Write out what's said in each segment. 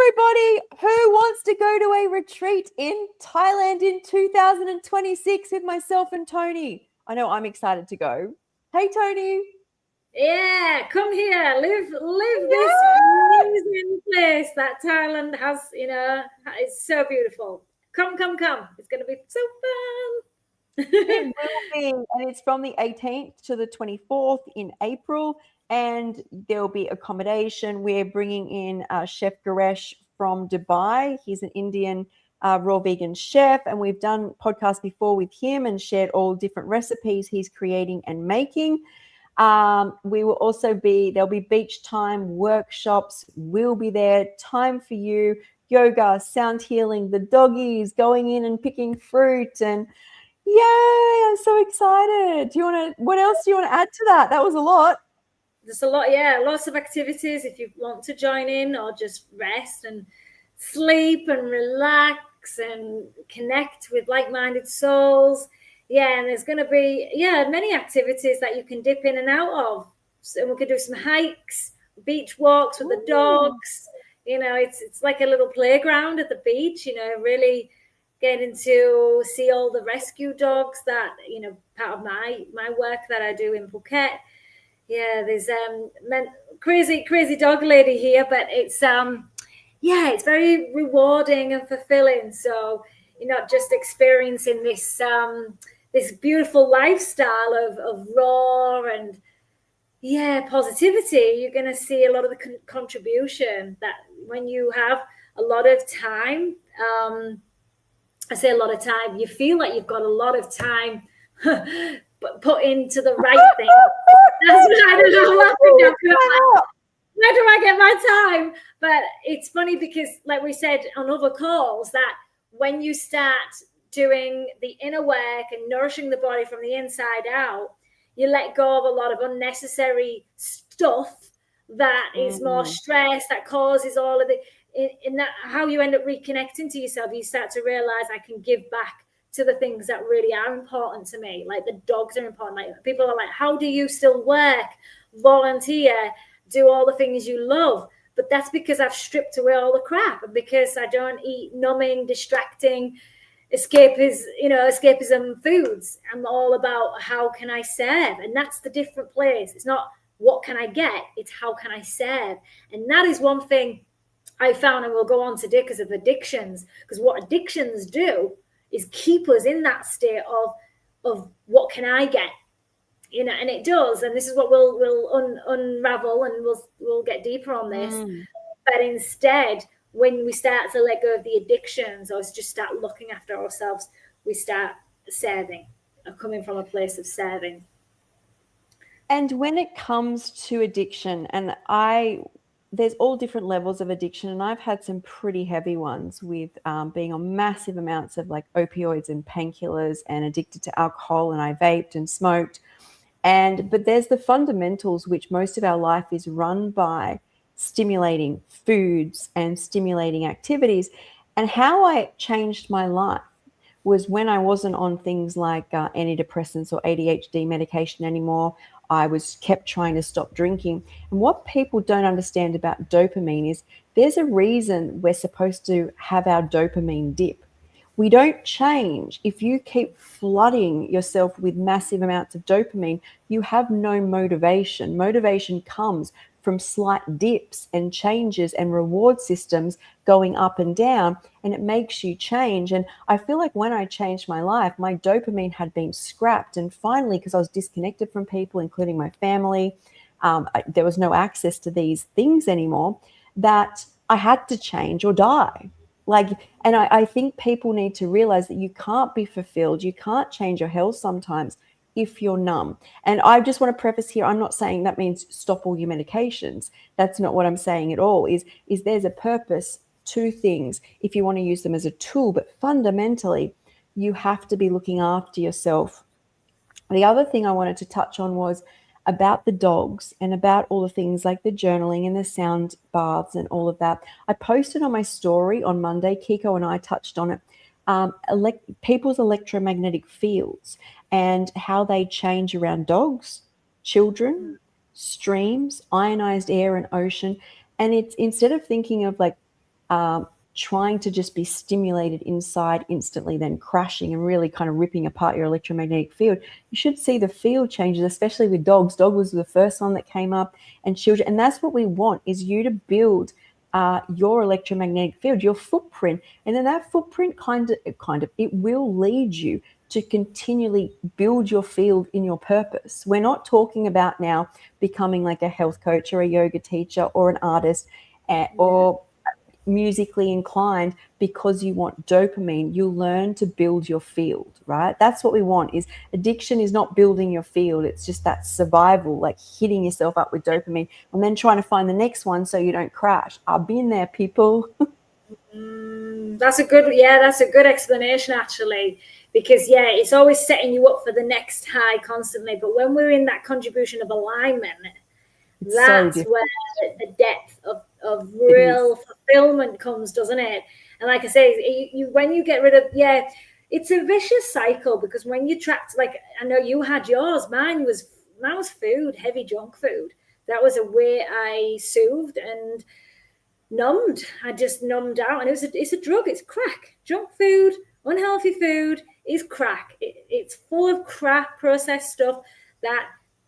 everybody who wants to go to a retreat in Thailand in 2026 with myself and Toni. I know I'm excited to go. Hey, Toni. Yeah, come here, live this amazing place that Thailand has. It's so beautiful. Come. It's going to be so fun. It will be, and it's from the 18th to the 24th in April, and there'll be accommodation. We're bringing in Chef Garesh from Dubai. He's an Indian raw vegan chef, and we've done podcasts before with him and shared all different recipes he's creating and making. We will also there'll be beach time, workshops, we'll be there, time for you, yoga, sound healing, the doggies, going in and picking fruit, and yay, I'm so excited. What else do you want to add to that? That was a lot. There's a lot, yeah, lots of activities if you want to join in or just rest and sleep and relax and connect with like-minded souls. Yeah, and there's going to be, many activities that you can dip in and out of. So we could do some hikes, beach walks with the dogs. It's like a little playground at the beach, really getting to see all the rescue dogs that, part of my work that I do in Phuket. Yeah, there's crazy dog lady here, but it's it's very rewarding and fulfilling. So you're not just experiencing this beautiful lifestyle of raw and positivity. You're going to see a lot of the contribution that when you have a lot of time. I say a lot of time. You feel like you've got a lot of time put into the right thing. That's what I don't know. Where do I get my time? But it's funny because, like we said on other calls, that when you start doing the inner work and nourishing the body from the inside out, you let go of a lot of unnecessary stuff that is more stress, that causes all of the, in that how you end up reconnecting to yourself. You start to realize I can give back to the things that really are important to me. Like the dogs are important. Like people are like, how do you still work, volunteer, do all the things you love? But that's because I've stripped away all the crap, and because I don't eat numbing, distracting, escapism foods. I'm all about how can I serve, and that's the different place. It's not what can I get, it's how can I serve. And that is one thing I found, and we'll go on today because of addictions, because what addictions do is keep us in that state of what can I get, and it does. And this is what we'll unravel, and we'll get deeper on this. But instead, when we start to let go of the addictions or just start looking after ourselves, we start serving, or coming from a place of serving. And when it comes to addiction, and there's all different levels of addiction, and I've had some pretty heavy ones with being on massive amounts of like opioids and painkillers, and addicted to alcohol, and I vaped and smoked. But there's the fundamentals, which most of our life is run by stimulating foods and stimulating activities. And how I changed my life was when I wasn't on things like antidepressants or ADHD medication anymore. I was kept trying to stop drinking. And what people don't understand about dopamine is there's a reason we're supposed to have our dopamine dip. We don't change. If you keep flooding yourself with massive amounts of dopamine, you have no motivation. Motivation comes from slight dips and changes and reward systems going up and down, and it makes you change. And I feel like when I changed my life, my dopamine had been scrapped. And finally, because I was disconnected from people, including my family, there was no access to these things anymore, that I had to change or die. And I think people need to realize that you can't be fulfilled. You can't change your health sometimes if you're numb. And I just want to preface here, I'm not saying that means stop all your medications. That's not what I'm saying at all. Is there's a purpose to things if you want to use them as a tool, but fundamentally you have to be looking after yourself. The other thing I wanted to touch on was about the dogs and about all the things like the journaling and the sound baths and all of that. I posted on my story on Monday, Kiko and I touched on it, people's electromagnetic fields and how they change around dogs, children, streams, ionized air and ocean. And it's instead of thinking of like trying to just be stimulated inside instantly, then crashing and really kind of ripping apart your electromagnetic field, you should see the field changes, especially with dogs. Dog was the first one that came up, and children. And that's what we want, is you to build your electromagnetic field, your footprint. And then that footprint it will lead you to continually build your field in your purpose. We're not talking about now becoming like a health coach or a yoga teacher or an artist or musically inclined because you want dopamine. You learn to build your field, right? That's what we want. Is addiction is not building your field. It's just that survival, like hitting yourself up with dopamine and then trying to find the next one so you don't crash. I've been there, people. That's a good explanation, actually, because it's always setting you up for the next high constantly. But when we're in that contribution of alignment, that's where the depth of real fulfillment comes, doesn't it? And like I say, when you get rid of, it's a vicious cycle, because when you trapped, like I know you had yours, mine was food, heavy junk food. That was a way I soothed and numbed. I just numbed out, and it's a drug. It's crack. Junk food, unhealthy food is crack. It's full of crap, processed stuff that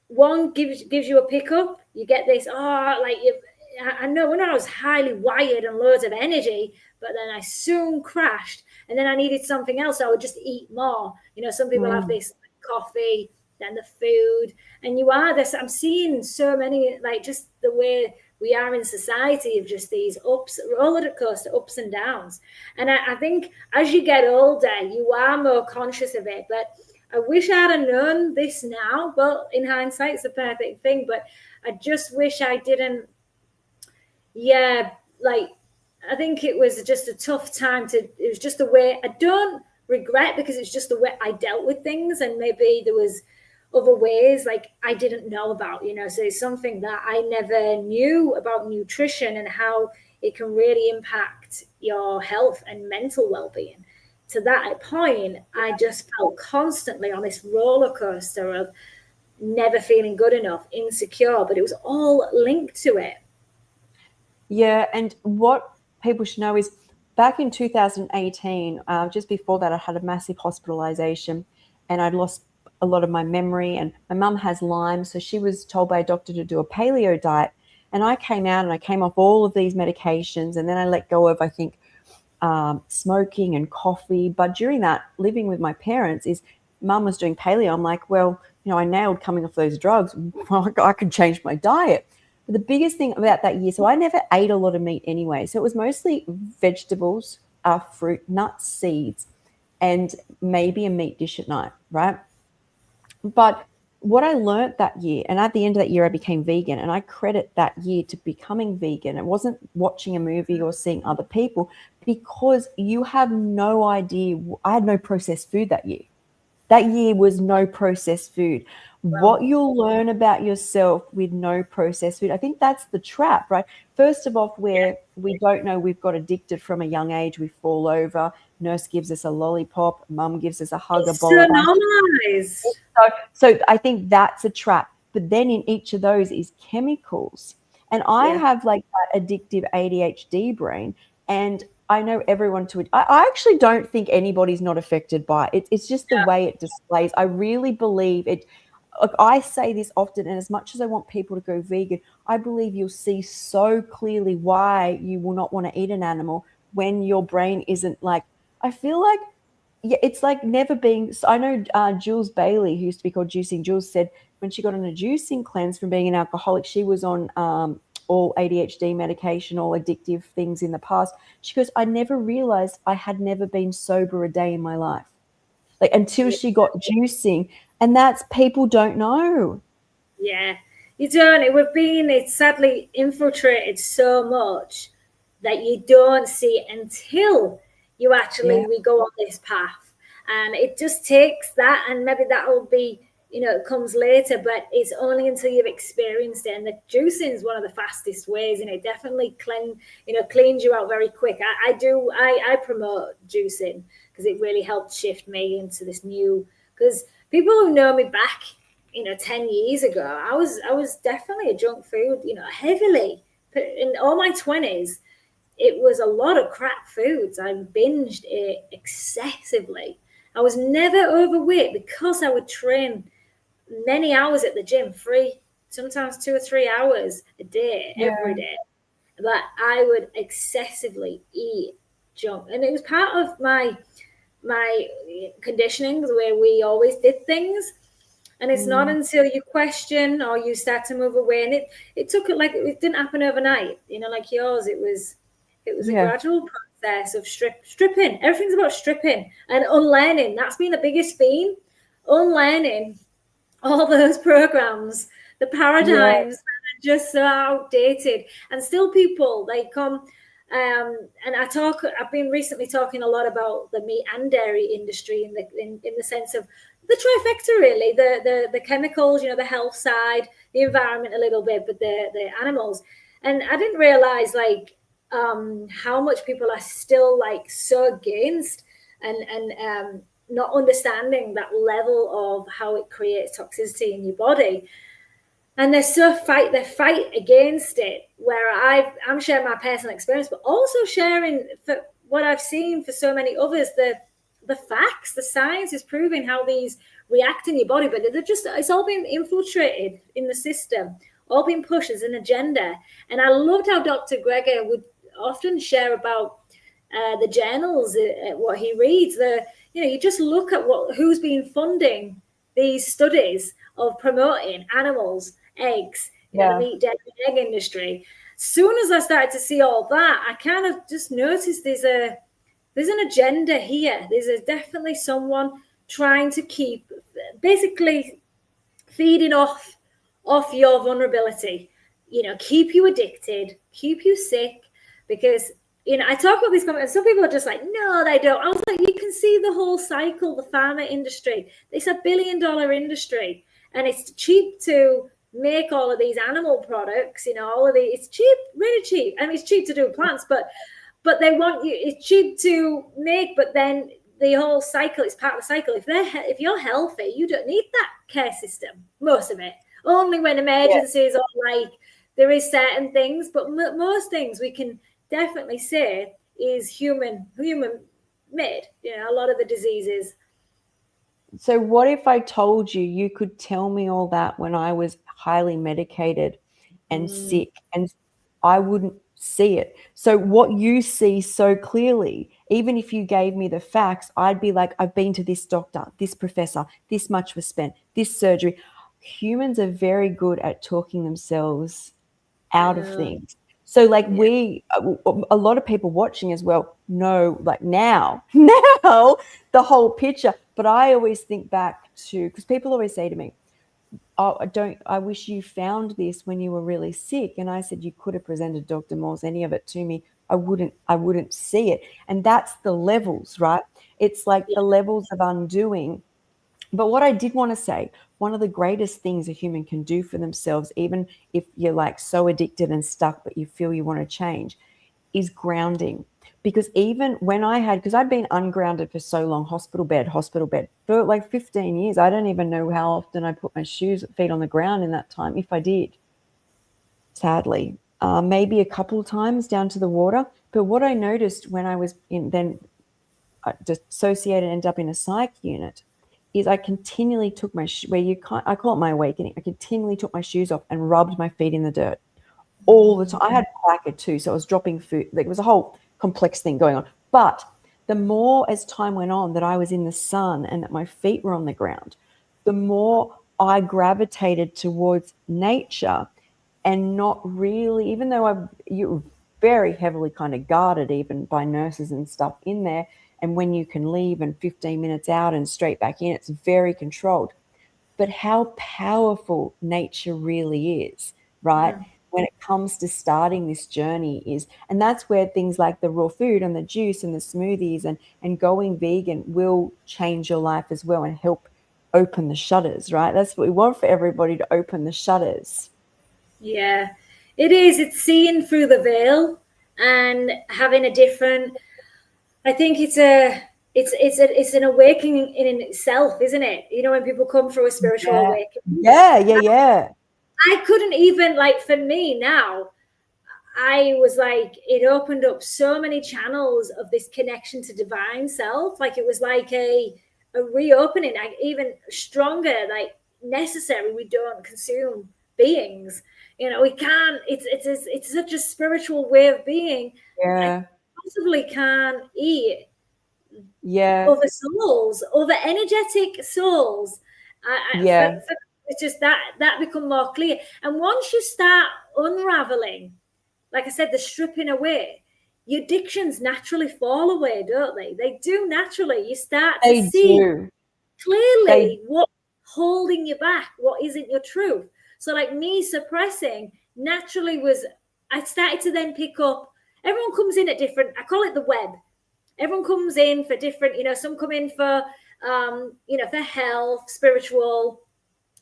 one gives you a pickup. You get this, I know when I was highly wired and loads of energy, but then I soon crashed, and then I needed something else. So I would just eat more. Some people have this coffee, then the food, and you are this. I'm seeing so many, like, just the way we are in society, of just these roller coaster ups and downs. And I think as you get older, you are more conscious of it. But I wish I had known this now. Well, in hindsight, it's a perfect thing, but I just wish I didn't. I think it was just a tough time it was just the way. I don't regret, because it's just the way I dealt with things, and maybe there was other ways like I didn't know about, so it's something that I never knew about nutrition and how it can really impact your health and mental well-being. To that point, I just felt constantly on this roller coaster of never feeling good enough, insecure, but it was all linked to it. Yeah, and what people should know is back in 2018, just before that, I had a massive hospitalization and I'd lost a lot of my memory, and my mum has Lyme, so she was told by a doctor to do a paleo diet. And I came out and I came off all of these medications, and then I let go of, I think, smoking and coffee. But during that, living with my parents, is mum was doing paleo. I'm like, well, I nailed coming off those drugs. I could change my diet. But the biggest thing about that year, so I never ate a lot of meat anyway. So it was mostly vegetables, fruit, nuts, seeds, and maybe a meat dish at night, right? But what I learned that year, and at the end of that year, I became vegan, and I credit that year to becoming vegan. It wasn't watching a movie or seeing other people, because you have no idea. I had no processed food that year. That year was no processed food. What you'll learn about yourself with no processed food, I think that's the trap, right? First of all, where we don't know we've got addicted from a young age, we fall over, nurse gives us a lollipop, mum gives us a hug, It's a bowl so of ice. normalized. So I think that's a trap. But then in each of those is chemicals. And I have like that addictive ADHD brain, and I know everyone I actually don't think anybody's not affected by it. It's just the way it displays. I really believe it. Look, I say this often, and as much as I want people to go vegan, I believe you'll see so clearly why you will not want to eat an animal when your brain isn't like, I feel like, yeah, it's like never being. I know Jules Bailey, who used to be called Juicing Jules, said when she got on a juicing cleanse from being an alcoholic, she was on all ADHD medication, all addictive things in the past. She goes, I never realized I had never been sober a day in my life. Like until she got juicing. And that's, people don't know. Yeah, you don't. It's sadly infiltrated so much that you don't see it until we go on this path. And it just takes that, and maybe that will be, it comes later, but it's only until you've experienced it. And the juicing is one of the fastest ways, and it definitely cleans you out very quick. I promote juicing because it really helped shift me into this new, because people who know me back, 10 years ago, I was definitely a junk food, heavily in all my 20s. it was a lot of crap foods. I binged it excessively. I was never overweight because I would train many hours at the gym, sometimes 2 or 3 hours a day, every Yeah. day. But I would excessively eat junk, and it was part of my conditioning, the way we always did things. And it's not until you question or you start to move away, and it took it, like, it didn't happen overnight, like yours. It was a Yeah. gradual process of stripping. Everything's about stripping and unlearning. That's been the biggest theme. Unlearning all those programs, the Yeah. paradigms that are just so outdated. And still people, they come, and I've been recently talking a lot about the meat and dairy industry in the sense of the trifecta, really, the chemicals, the health side, the environment a little bit, but the animals. And I didn't realize, like, how much people are still, like, so against, and not understanding that level of how it creates toxicity in your body. And they fight against it, where I'm sharing my personal experience, but also sharing for what I've seen for so many others. The facts, the science is proving how these react in your body, but it's all been infiltrated in the system, all been pushed as an agenda. And I loved how Dr. Greger would often share about the journals, what he reads. You just look at who's been funding these studies of promoting animals, eggs, the Yeah. meat, dairy, egg industry. Soon as I started to see all that, I kind of just noticed there's an agenda here. Definitely someone trying to keep, basically, feeding off your vulnerability. Keep you addicted, keep you sick, because I talk about these comments. Some people are just like, no, they don't. I was like, you can see the whole cycle. The pharma industry, it's a billion-dollar industry, and it's cheap to make all of these animal products. It's cheap, really cheap. I mean, it's cheap to do plants, but they want you. It's cheap to make, but then the whole cycle is part of the cycle. If you're healthy, you don't need that care system. Most of it, only when Yeah. emergencies, or, like, there is certain things, but most things we can definitely say is human made. A lot of the diseases. So what if I told you you could tell me all that when I was highly medicated and sick, and I wouldn't see it? So what you see so clearly, even if you gave me the facts, I'd be like, I've been to this doctor, this professor, this much was spent, this surgery. Humans are very good at talking themselves out of things. So like Yeah. a lot of people watching as well know, like, now the whole picture. But I always think back to, because people always say to me, oh, I wish you found this when you were really sick. And I said, you could have presented Dr. Morse any of it to me. I wouldn't see it. And that's the levels, right? It's like the levels of undoing. But what I did want to say, one of the greatest things a human can do for themselves, even if you're like so addicted and stuck, but you feel you want to change, is grounding. Because even when because I'd been ungrounded for so long, hospital bed, for like 15 years. I don't even know how often I put my feet on the ground in that time, if I did, sadly. Maybe a couple of times down to the water. But what I noticed when I was dissociated, ended up in a psych unit, is I continually took I call it my awakening. I continually took my shoes off and rubbed my feet in the dirt all the time. I had placa too, so I was dropping food. Like, it was a whole complex thing going on. But the more as time went on that I was in the sun and that my feet were on the ground, the more I gravitated towards nature, and not really, even though you're very heavily kind of guarded even by nurses and stuff in there. And when you can leave and 15 minutes out and straight back in, it's very controlled. But how powerful nature really is, right? When it comes to starting this journey and that's where things like the raw food and the juice and the smoothies and going vegan will change your life as well, and help open the shutters, right? That's what we want for everybody, to open the shutters. Yeah, it is. It's seeing through the veil and having a different. I think it's an awakening in itself, isn't it? When people come through a spiritual awakening, Yeah. I couldn't even, like, for me now, I was like, it opened up so many channels of this connection to divine self. Like it was like a reopening, like even stronger, like necessary. We don't consume beings. You know, we can't. It's such a spiritual way of being. I Yeah. possibly can't eat Yeah. other souls, other energetic souls. Yeah. It's just that become more clear. And once you start unraveling, like I said, the stripping away, your addictions naturally fall away, don't they? They do naturally. You start to They see do. They clearly what's holding you back, what isn't your truth. So, like me suppressing naturally was, I started to then pick up, everyone comes in at different, I call it the web. Everyone comes in for different, some come in for, for health, spiritual,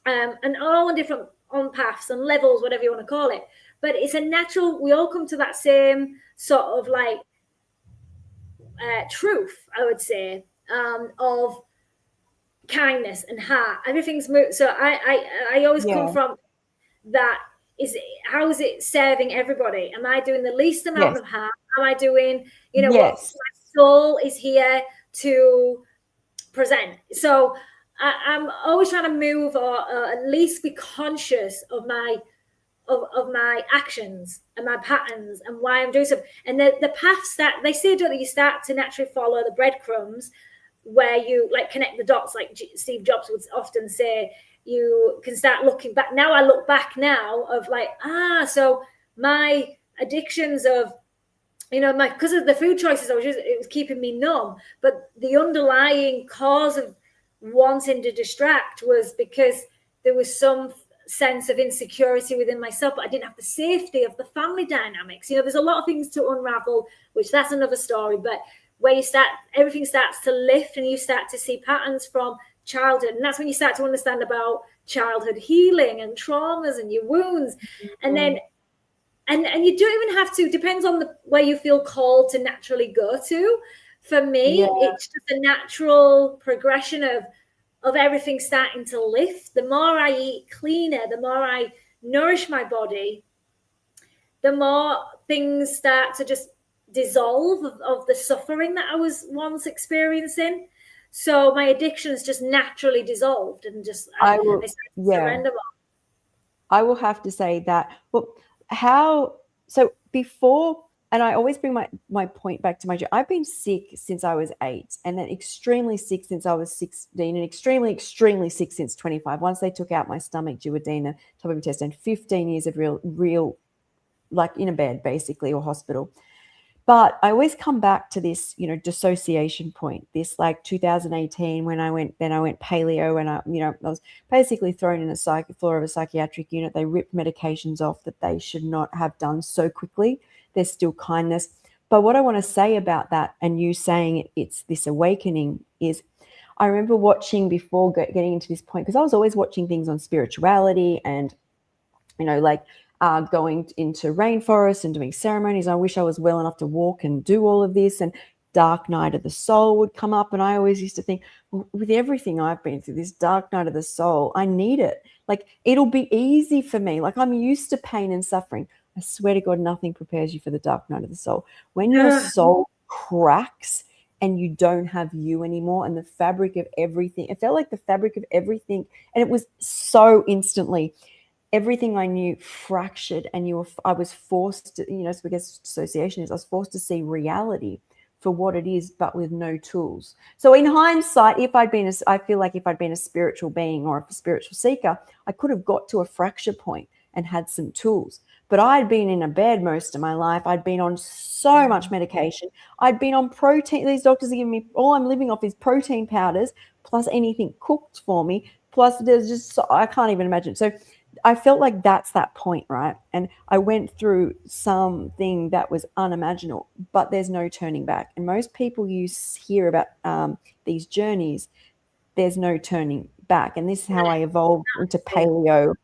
and all on different on paths and levels, whatever you want to call it. But it's a natural, we all come to that same sort of like truth, I would say, of kindness and heart. Everything's moved. So I always come yeah. from that. Is how is it serving everybody? Am I doing the least amount Yes. of harm? Am I doing, what Yes. my soul is here to present? So I'm always trying to move, or at least be conscious of my actions and my patterns and why I'm doing something. And the paths that they say, don't they, you start to naturally follow the breadcrumbs where you like connect the dots, like Steve Jobs would often say. You can start looking back. Now I look back now of like, so my addictions of, my, because of the food choices, it was keeping me numb. But the underlying cause of wanting to distract was because there was some sense of insecurity within myself, but I didn't have the safety of the family dynamics. There's a lot of things to unravel, which that's another story. But where everything starts to lift and you start to see patterns from childhood. And that's when you start to understand about childhood healing and traumas and your wounds. And then and you don't even have to, depends on where you feel called to naturally go to. For Yeah. me, it's just a natural progression of everything starting to lift. The more I eat cleaner, the more I nourish my body, the more things start to just dissolve of the suffering that I was once experiencing. So my addictions just naturally dissolved, and just I I will. started to Yeah. surrender more. I will have to say that. Well, so before, and I always bring my point back to I've been sick since I was 8, and then extremely sick since I was 16, and extremely, extremely sick since 25. Once they took out my stomach, duodenum, top of my test, and 15 years of real, like in a bed basically, or hospital. But I always come back to this, dissociation point, this like 2018 when I went paleo, and I was basically thrown in a floor of a psychiatric unit. They ripped medications off that they should not have done so quickly. There's still kindness. But what I want to say about that, and you saying it's this awakening, is I remember watching before getting into this point, because I was always watching things on spirituality and, like going into rainforests and doing ceremonies. I wish I was well enough to walk and do all of this. And dark night of the soul would come up. And I always used to think, well, with everything I've been through, this dark night of the soul, I need it. Like, it'll be easy for me. Like, I'm used to pain and suffering. I swear to God, nothing prepares you for the dark night of the soul. When your soul cracks and you don't have you anymore, and the fabric of everything, it felt like the fabric of everything. And it was so instantly, everything I knew fractured, and I was forced to, so I guess dissociation is, I was forced to see reality for what it is, but with no tools. So in hindsight, I feel like if I'd been a spiritual being or a spiritual seeker, I could have got to a fracture point and had some tools. But I'd been in a bed most of my life. I'd been on so much medication. I'd been on protein. These doctors are giving me, all I'm living off is protein powders, plus anything cooked for me. Plus there's just, I can't even imagine. So I felt like that's that point, right? And I went through something that was unimaginable, but there's no turning back. And most people you hear about these journeys, there's no turning back. And this is how I evolved into paleo,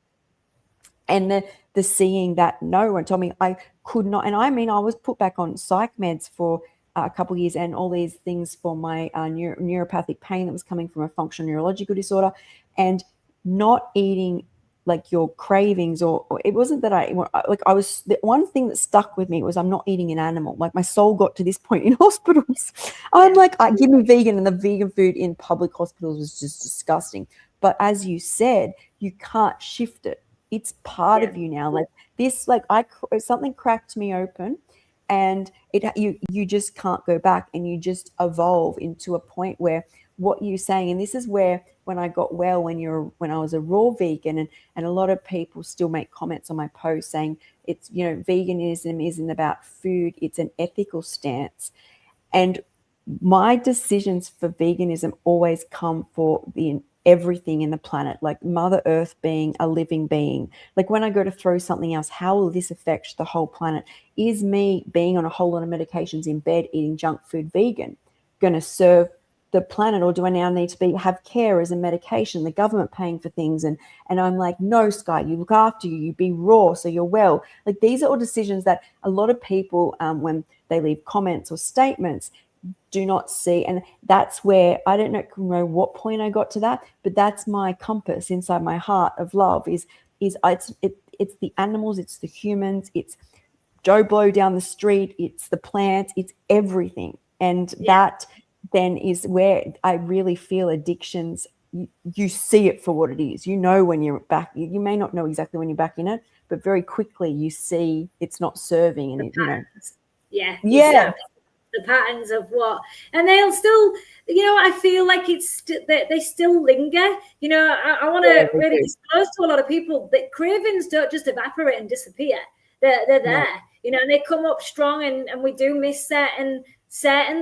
and the seeing that no one told me I could not. And I mean, I was put back on psych meds for a couple of years, and all these things for my neuropathic pain that was coming from a functional neurological disorder, and not eating like your cravings, or it wasn't that I was, the one thing that stuck with me was I'm not eating an animal. Like my soul got to this point in hospitals. I'm like, I give me vegan, and the vegan food in public hospitals was just disgusting. But as you said, you can't shift it. It's part of you now. Like this, like something cracked me open, and you just can't go back, and you just evolve into a point where what you're saying, and this is where when I got well, when I was a raw vegan, and a lot of people still make comments on my post saying it's, veganism isn't about food, it's an ethical stance. And my decisions for veganism always come for the everything in the planet, like Mother Earth being a living being. Like when I go to throw something else, how will this affect the whole planet? Is me being on a whole lot of medications in bed eating junk food vegan going to serve the planet, or do I now need to have care as a medication, the government paying for things? And I'm like, no, Skye, you look after you be raw so you're well. Like these are all decisions that a lot of people, when they leave comments or statements, do not see. And that's where I don't know what point I got to that, but that's my compass inside my heart of love is it's the animals, it's the humans, it's Joe Blow down the street, it's the plants, it's everything. And that then is where I really feel addictions, you see it for what it is. When you're back, you may not know exactly when you're back in it, but very quickly you see it's not serving. And exactly. The patterns of what, and they'll still, I feel like they still linger. I want to really disclose to a lot of people that cravings don't just evaporate and disappear. They're there, and they come up strong, and we do miss certain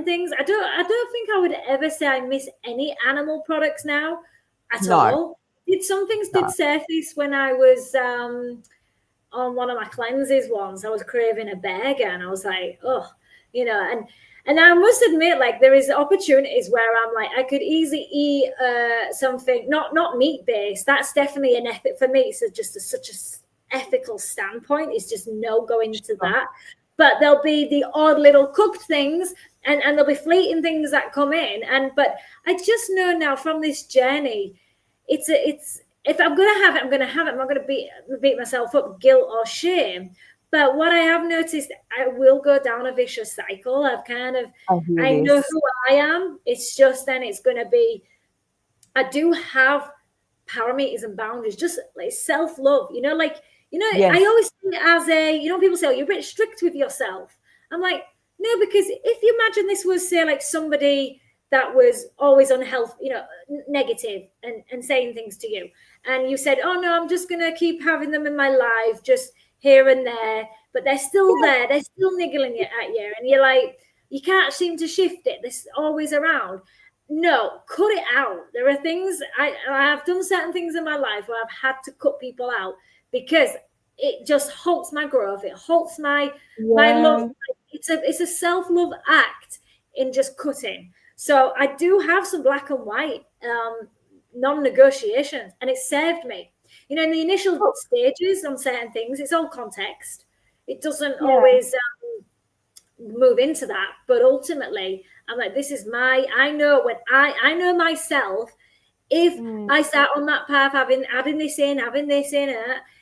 things. I don't think I would ever say I miss any animal products now at all. Some things did surface when I was on one of my cleanses once. I was craving a burger, and I was like, oh, and I must admit, like, there is opportunities where I'm like, I could easily eat something not meat based. That's definitely an ethic for me. It's just such a ethical standpoint. It's just no going into that. But there'll be the odd little cooked things, and there'll be fleeting things that come in. But I just know now from this journey, it's if I'm gonna have it, I'm gonna have it. I'm not gonna beat myself up, guilt or shame. But what I have noticed, I will go down a vicious cycle. I know who I am. It's just then it's gonna be, I do have parameters and boundaries, just like self-love, I always think as people say, oh, you're a bit strict with yourself. I'm like, no, because if you imagine this was, say, like somebody that was always unhealthy, negative and saying things to you, and you said, oh no, I'm just going to keep having them in my life, just here and there, but they're still there, they're still niggling at you, and you're like, you can't seem to shift it, this always around. No, cut it out. There are things, I have done certain things in my life where I've had to cut people out because it just halts my growth. It halts my love. It's a self-love act in just cutting. So I do have some black and white non-negotiations, and it served me. In the initial stages on certain things, it's all context. It doesn't always move into that, but ultimately I'm like, this is I know when I know myself. If I start on that path, adding this in,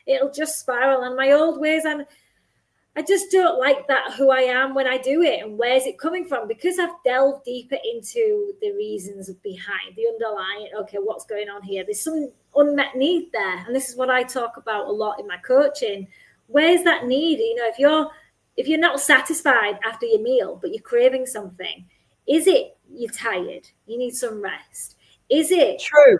it'll just spiral. And my old ways, I just don't like that, who I am when I do it, and where's it coming from? Because I've delved deeper into the reasons behind the underlying, okay, what's going on here? There's some unmet need there. And this is what I talk about a lot in my coaching. Where's that need? If you're not satisfied after your meal, but you're craving something, is it you're tired? You need some rest? Is it true?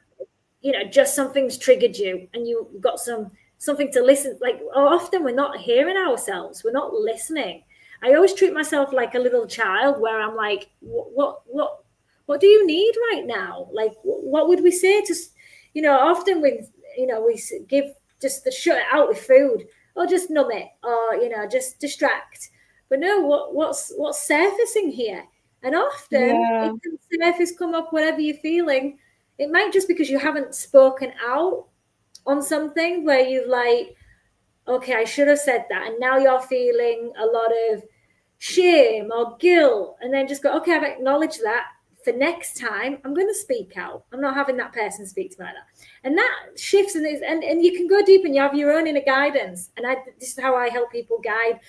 Just something's triggered you, and you've got something to listen. Like, often we're not hearing ourselves. We're not listening. I always treat myself like a little child, where I'm like, what do you need right now? Like, what would we say to, often we give just the shut it out with food, or just numb it, or just distract. But no, what's surfacing here? And often it can surface, come up, whatever you're feeling. It might just because you haven't spoken out on something where you're like, okay, I should have said that. And now you're feeling a lot of shame or guilt. And then just go, okay, I've acknowledged that. for next time, I'm going to speak out. I'm not having that person speak to me like that. And that shifts, and you can go deep and you have your own inner guidance. And this is how I help people guide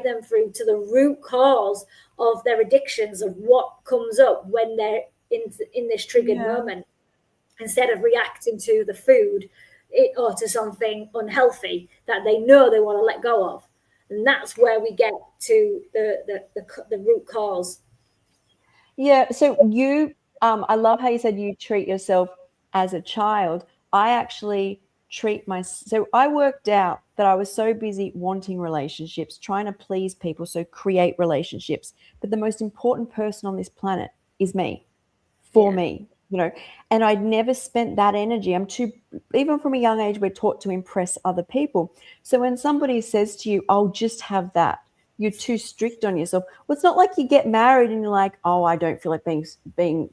them through to the root cause of their addictions, of what comes up when they're in this triggered moment, instead of reacting to the food or to something unhealthy that they know they want to let go of. And that's where we get to the root cause. Yeah. So I love how you said you treat yourself as a child. I actually so I worked out that I was so busy wanting relationships, trying to please people, so create relationships. But the most important person on this planet is me, for me, and I'd never spent that energy. Even from a young age, we're taught to impress other people. So when somebody says to you, I'll just have that, you're too strict on yourself. Well, it's not like you get married and you're like, oh, I don't feel like being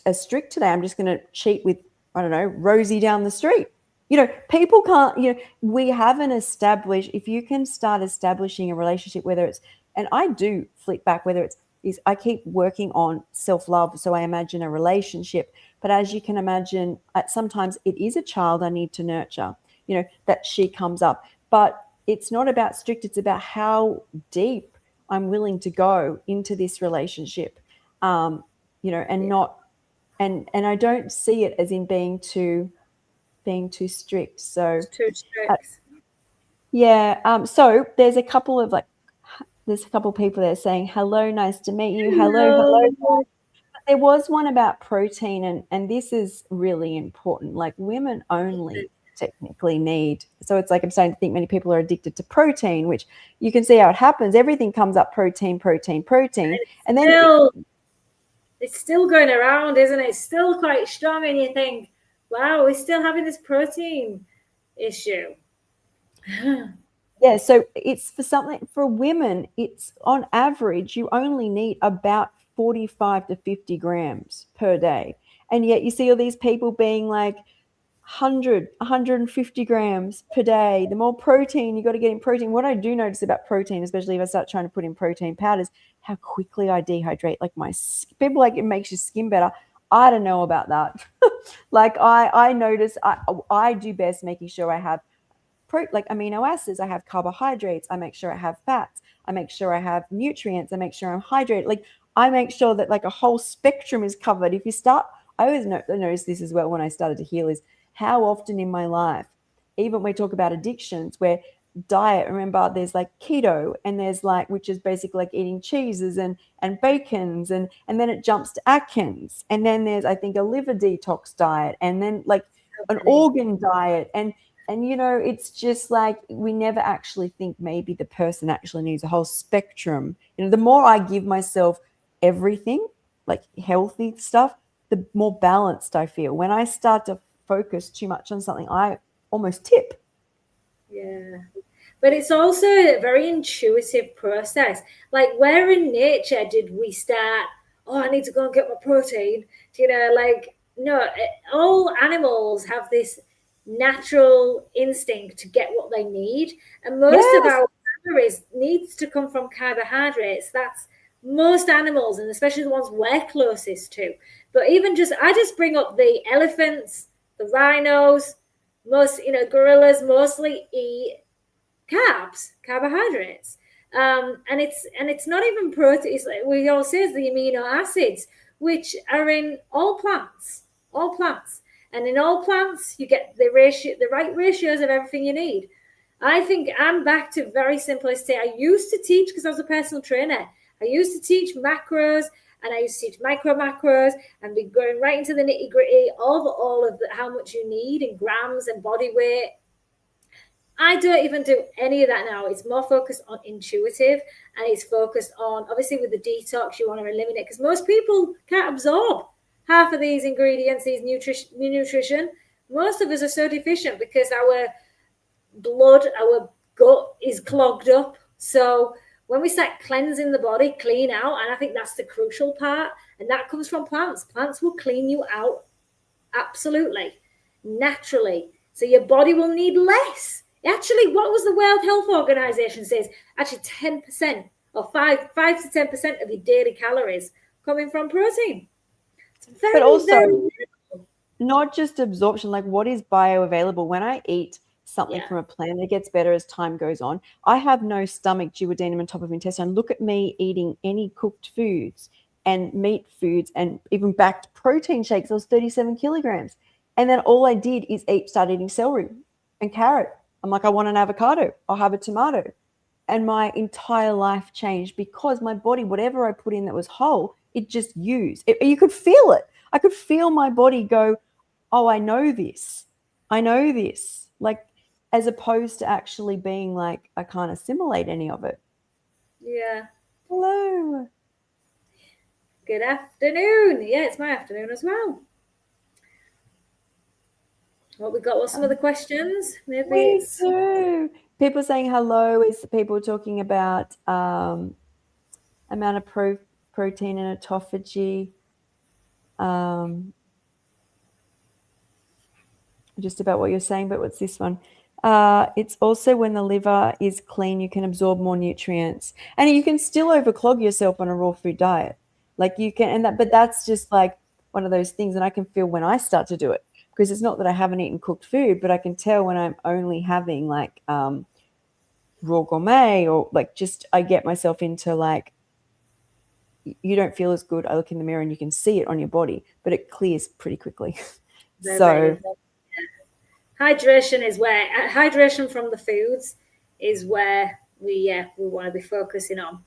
as strict today. I'm just going to cheat with, I don't know, Rosie down the street. People can't, we haven't established, if you can start establishing a relationship, whether it's, and I do flip back, whether it's, is I keep working on self-love. So I imagine a relationship, but as you can imagine, sometimes it is a child I need to nurture, that she comes up, but it's not about strict. It's about how deep I'm willing to go into this relationship, and not, and I don't see it as in being too strict. So Too strict. So there's a couple of people there saying, hello, nice to meet you. Hello. There was one about protein, and this is really important. Like, women only technically need, so it's like I'm starting to think many people are addicted to protein, which you can see how it happens. Everything comes up protein, and then it's still going around, isn't it? It's still quite strong, and you think, wow, we're still having this protein issue. Yeah, so it's for women, it's on average, you only need about 45 to 50 grams per day. And yet you see all these people being like 100, 150 grams per day. The more protein, you got to get in protein. What I do notice about protein, especially if I start trying to put in protein powders, how quickly I dehydrate. Like, people like, it makes your skin better. I don't know about that. Like, I notice I do best making sure I have like amino acids, I have carbohydrates, I make sure I have fats, I make sure I have nutrients, I make sure I'm hydrated. Like, I make sure that like a whole spectrum is covered. If you start, I always notice this as well when I started to heal, is how often in my life, even when we talk about addictions, where diet, remember there's like keto, and there's like, which is basically like eating cheeses and bacons, and then it jumps to Atkins, and then there's, I think, a liver detox diet, and then like an organ diet, and it's just like we never actually think maybe the person actually needs a whole spectrum. The more I give myself everything, like healthy stuff, the more balanced I feel. When I start to focus too much on something, I almost tip. Yeah. But it's also a very intuitive process. Like, where in nature did we start, oh, I need to go and get my protein? No, all animals have this natural instinct to get what they need. And most of our calories needs to come from carbohydrates. That's most animals, and especially the ones we're closest to. But I just bring up the elephants, the rhinos, gorillas mostly eat carbohydrates. And it's not even protein. It's like we all say, it's the amino acids, which are in all plants, and in all plants you get the right ratios of everything you need. I think I'm back to very simplistic. I used to teach, because I was a personal trainer, I used to teach macros, and I used to teach macros, and be going right into the nitty gritty of all of how much you need in grams and body weight. I don't even do any of that now. It's more focused on intuitive, and it's focused on, obviously, with the detox, you want to eliminate, because most people can't absorb half of these ingredients, these nutrition. Most of us are so deficient because our blood, our gut is clogged up. So when we start cleansing the body, clean out, and I think that's the crucial part, and that comes from plants. Plants will clean you out absolutely, naturally. So your body will need less. Actually, what was the World Health Organization says? Actually, 10% or 5 to 10% of your daily calories coming from protein. It's very, But also, very not just absorption, like what is bioavailable. When I eat something from a plant, it gets better as time goes on. I have no stomach, duodenum, and top of intestine. Look at me eating any cooked foods and meat foods and even backed protein shakes. I was 37 kilograms. And then all I did is start eating celery and carrot. I'm like, I want an avocado. I'll have a tomato. And my entire life changed because my body, whatever I put in that was whole, it just used. You could feel it. I could feel my body go, oh, I know this. I know this. Like, as opposed to actually being like, I can't assimilate any of it. Yeah. Hello. Good afternoon. Yeah, it's my afternoon as well. What we got? What's some of the questions? Maybe Me too. People saying hello is people talking about amount of protein in autophagy. Just about what you're saying, but what's this one? It's also when the liver is clean, you can absorb more nutrients, and you can still overclog yourself on a raw food diet. Like you can, but that's just like one of those things, and I can feel when I start to do it because it's not that I haven't eaten cooked food, but I can tell when I'm only having like raw gourmet or like just I get myself into like you don't feel as good. I look in the mirror and you can see it on your body, but it clears pretty quickly. So. Hydration is where hydration from the foods is where we want to be focusing on.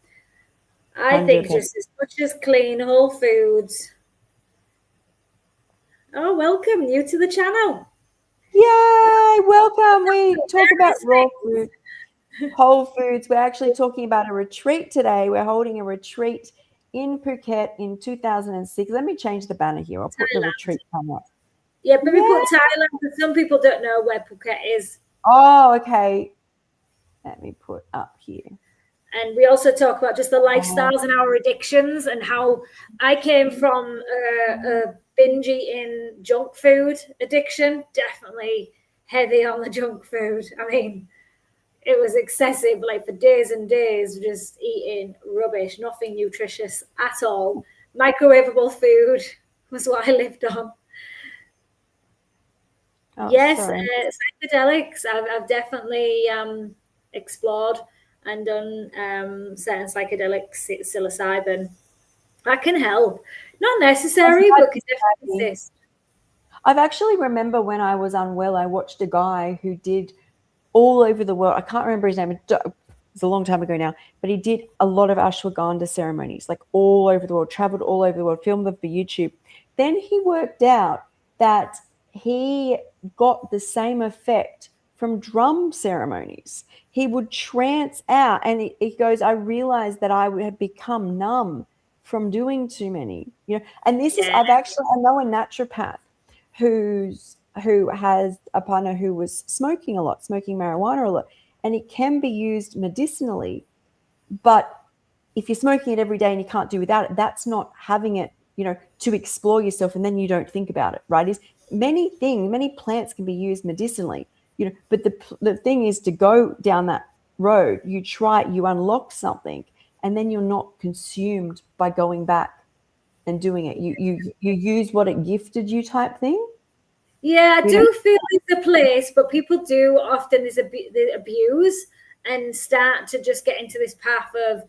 I think just as much as clean whole foods. Oh, welcome, new to the channel. Yay, welcome. We talk about raw food, whole foods. We're actually talking about a retreat today. We're holding a retreat in Phuket in 2006. Let me change the banner here. I'll put the retreat banner. Yeah, but we put Thailand, but some people don't know where Phuket is. Oh, okay. Let me put up here. And we also talk about just the lifestyles and our addictions and how I came from a binge eating junk food addiction, definitely heavy on the junk food. I mean, it was excessive, like for days and days, just eating rubbish, nothing nutritious at all. Microwavable food was what I lived on. Oh, yes, psychedelics. I've definitely explored and done certain psychedelics, psilocybin. That can help. Not necessary, but can definitely assist. I've actually remember when I was unwell, I watched a guy who did all over the world. I can't remember his name. It's a long time ago now, but he did a lot of ashwagandha ceremonies, like all over the world, traveled all over the world, filmed them for YouTube. Then he worked out that he got the same effect from drum ceremonies. He would trance out, and he goes, I realized that I had become numb from doing too many, and this is, I know a naturopath who has a partner who was smoking marijuana a lot, and it can be used medicinally, but if you're smoking it every day and you can't do without it, that's not having it, to explore yourself, and then you don't think about it, right? Is many plants can be used medicinally, but the thing is to go down that road, you unlock something, and then you're not consumed by going back and doing it. You use what it gifted you type thing. Yeah, I do feel it's a place, but people do often abuse and start to just get into this path of,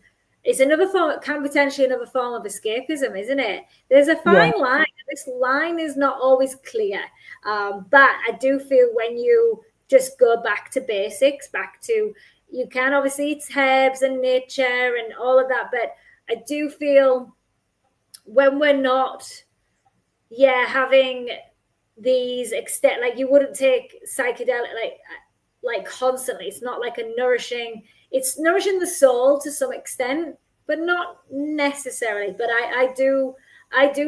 it's another form, it can potentially another form of escapism, isn't it? There's a fine line. This line is not always clear. But I do feel when you just go back to basics, you can obviously eat herbs and nature and all of that, but I do feel when we're not, having these extent, like you wouldn't take psychedelic like constantly. It's not like it's nourishing the soul to some extent, but not necessarily. But I do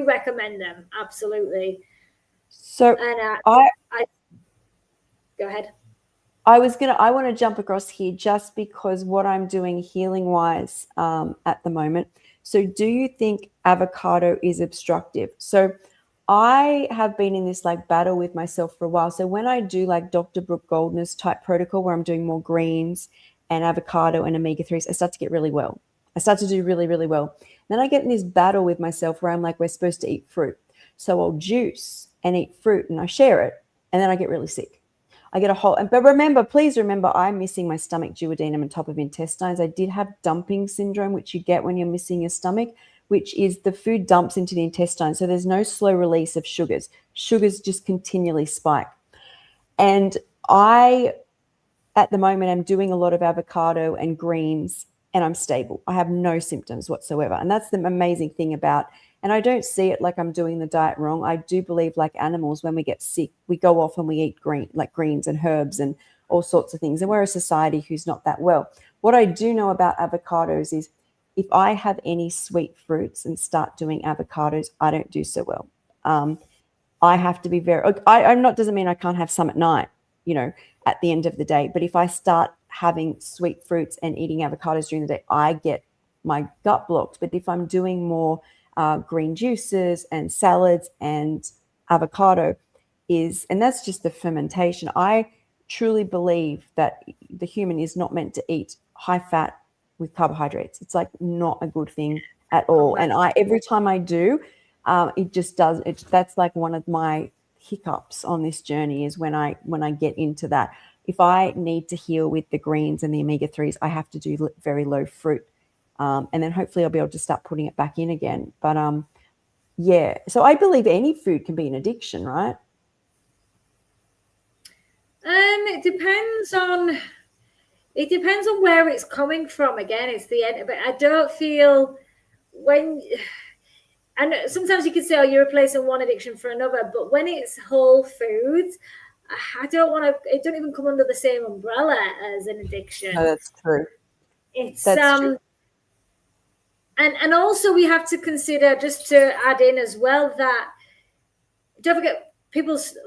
recommend them, absolutely. So and I go ahead. I want to jump across here just because what I'm doing healing wise at the moment. So do you think avocado is obstructive? So I have been in this like battle with myself for a while. So when I do like Dr. Brooke Goldner's type protocol where I'm doing more greens and avocado and omega-3s, I start to get really well. I start to do really, really well. Then I get in this battle with myself where I'm like, we're supposed to eat fruit. So I'll juice and eat fruit and I share it, and then I get really sick. I get a whole, but remember, please remember, I'm missing my stomach, duodenum, and top of intestines. I did have dumping syndrome, which you get when you're missing your stomach, which is the food dumps into the intestine. So there's no slow release of sugars. Sugars just continually spike. And I, at the moment, am doing a lot of avocado and greens, and I'm stable. I have no symptoms whatsoever. And that's the amazing thing about, and I don't see it like I'm doing the diet wrong. I do believe, like animals, when we get sick, we go off and we eat greens and herbs and all sorts of things. And we're a society who's not that well. What I do know about avocados is if I have any sweet fruits and start doing avocados, I don't do so well. I have to be I'm not, doesn't mean I can't have some at night, at the end of the day. But if I start having sweet fruits and eating avocados during the day, I get my gut blocked. But if I'm doing more green juices and salads and avocado and that's just the fermentation. I truly believe that the human is not meant to eat high fat with carbohydrates. It's like not a good thing at all. And every time I do, it just does. That's like one of my hiccups on this journey is when I get into that. If I need to heal with the greens and the omega-3s, I have to do very low fruit. And then hopefully I'll be able to start putting it back in again. But yeah, so I believe any food can be an addiction, right? It depends on where it's coming from. Again, it's the end, but I don't feel and sometimes you could say, oh, you're replacing one addiction for another, but when it's whole foods, I don't want to, it don't even come under the same umbrella as an addiction. No, that's true. That's true. And also we have to consider, just to add in as well, that don't forget people's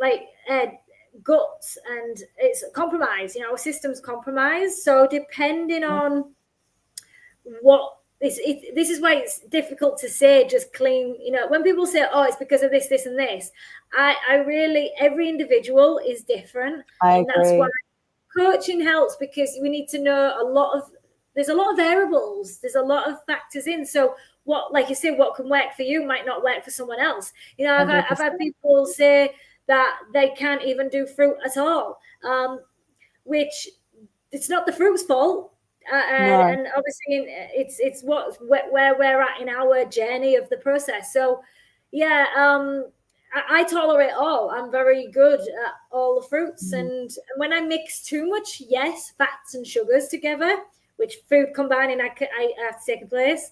guts, and it's compromised, our system's compromised. So depending on what this is why it's difficult to say just clean, when people say, oh, it's because of this and this, I really, every individual is different. I agree. That's why coaching helps, because we need to know there's a lot of variables, there's a lot of factors in. So what, like you say, what can work for you might not work for someone else. I've had people say that they can't even do fruit at all, which it's not the fruit's fault. No. And obviously it's where we're at in our journey of the process. So yeah, I tolerate all. I'm very good at all the fruits. And when I mix too much, yes, fats and sugars together, which food combining, I have to take a place.